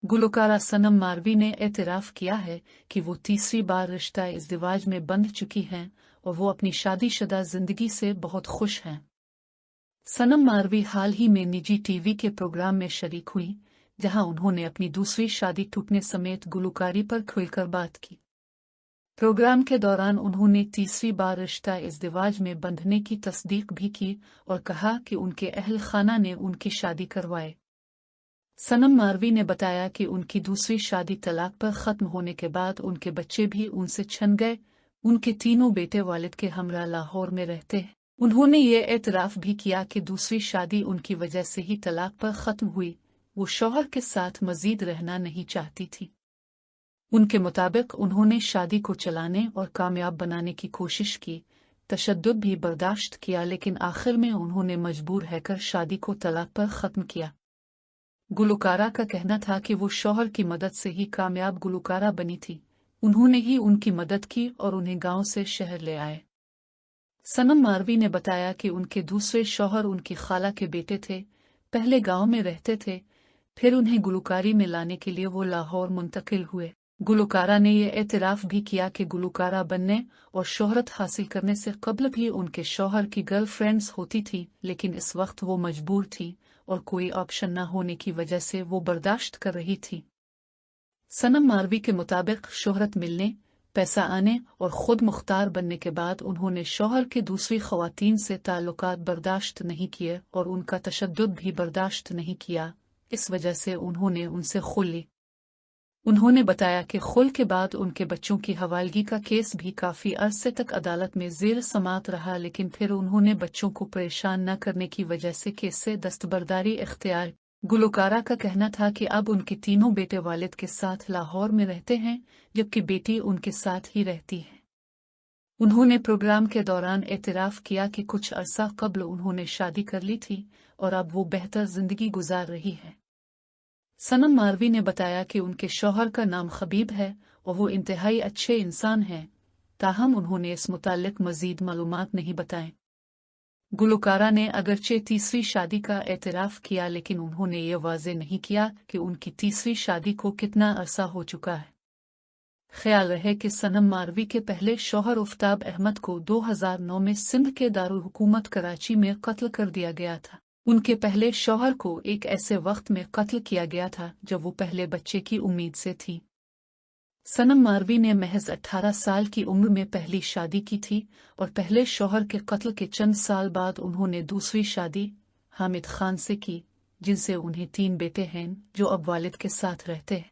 गुलकारा सनम मारवी ने एतराफ़ किया है कि वो तीसरी बार रिश्ता इज़्दिवाज में बंध चुकी हैं और वो अपनी शादीशुदा जिंदगी से बहुत खुश हैं। सनम मारवी हाल ही में निजी टीवी के प्रोग्राम में शरीक हुई, जहां उन्होंने अपनी दूसरी शादी टूटने समेत गुलकारी पर खुलकर बात की। प्रोग्राम के दौरान उन्होंने तीसरी बार रिश्ता इज़्दिवाज में बंधने की तस्दीक भी की और कहा कि उनके अहल खाना ने उनकी शादी करवाए। सनम मारवी ने बताया कि उनकी दूसरी शादी तलाक पर ख़त्म होने के बाद उनके बच्चे भी उनसे छिन गए। उनके तीनों बेटे वालिद के हमरा लाहौर में रहते हैं। उन्होंने ये एतराफ़ भी किया कि दूसरी शादी उनकी वजह से ही तलाक पर ख़त्म हुई। वो शौहर के साथ मज़ीद रहना नहीं चाहती थी। उनके मुताबिक उन्होंने शादी को चलाने और कामयाब बनाने की कोशिश की, तशद्दुद भी बर्दाश्त किया, लेकिन आखिर में उन्होंने मजबूर रहकर शादी को तलाक पर ख़त्म किया। गुलकारा का कहना था कि वो शौहर की मदद से ही कामयाब गुलकारा बनी थी। उन्होंने ही उनकी मदद की और उन्हें गांव से शहर ले आए। सनम मारवी ने बताया कि उनके दूसरे शौहर उनकी खाला के बेटे थे। पहले गांव में रहते थे, फिर उन्हें गुलकारी में लाने के लिए वो लाहौर मुंतकिल हुए। गुलकारा ने यह एतराफ़ भी किया कि गुलकारा बनने और शोहरत हासिल करने से कबल भी उनके शौहर की गर्लफ्रेंड्स होती थी, लेकिन इस वक्त वो मजबूर थी और कोई ऑप्शन न होने की वजह से वो बर्दाश्त कर रही थी। सनम मारवी के मुताबिक शोहरत मिलने, पैसा आने और खुद मुख्तार बनने के बाद उन्होंने शौहर के दूसरी ख़वातीन से ताल्लुकात बर्दाश्त नहीं किए और उनका तशद्दुद भी बर्दाश्त नहीं किया। इस वजह से उन्होंने उनसे खुल ली। उन्होंने बताया कि खुल के बाद उनके बच्चों की हवालगी का केस भी काफ़ी अरसे तक अदालत में ज़ेर समात रहा, लेकिन फिर उन्होंने बच्चों को परेशान न करने की वजह से केस से दस्तबरदारी इख्तियार। गुलकारा का कहना था कि अब उनके तीनों बेटे वालिद के साथ लाहौर में रहते हैं, जबकि बेटी उनके साथ ही रहती है। उन्होंने प्रोग्राम के दौरान एतराफ़ किया कि कुछ अरसा कबल उन्होंने शादी कर ली थी और अब वो बेहतर जिंदगी गुजार रही है। सनम मारवी ने बताया कि उनके शौहर का नाम खबीब है और वो इंतहाई अच्छे इंसान हैं, ताहम उन्होंने इस मुताल्लिक मज़ीद मालूमात नहीं बताएं। गुलकारा ने अगरचे तीसरी शादी का एतराफ़ किया, लेकिन उन्होंने ये वाज़े नहीं किया कि उनकी तीसरी शादी को कितना अरसा हो चुका है। ख्याल रहे कि सनम मारवी के पहले शौहर उफ्ताब अहमद को 2009 में सिंध के दारुल हुकूमत कराची में कत्ल कर दिया गया था। उनके पहले शौहर को एक ऐसे वक्त में कत्ल किया गया था जब वो पहले बच्चे की उम्मीद से थी। सनम मारवी ने महज 18 साल की उम्र में पहली शादी की थी और पहले शौहर के कत्ल के चंद साल बाद उन्होंने दूसरी शादी हामिद खान से की, जिनसे उन्हें 3 बेटे हैं जो अब वालिद के साथ रहते हैं।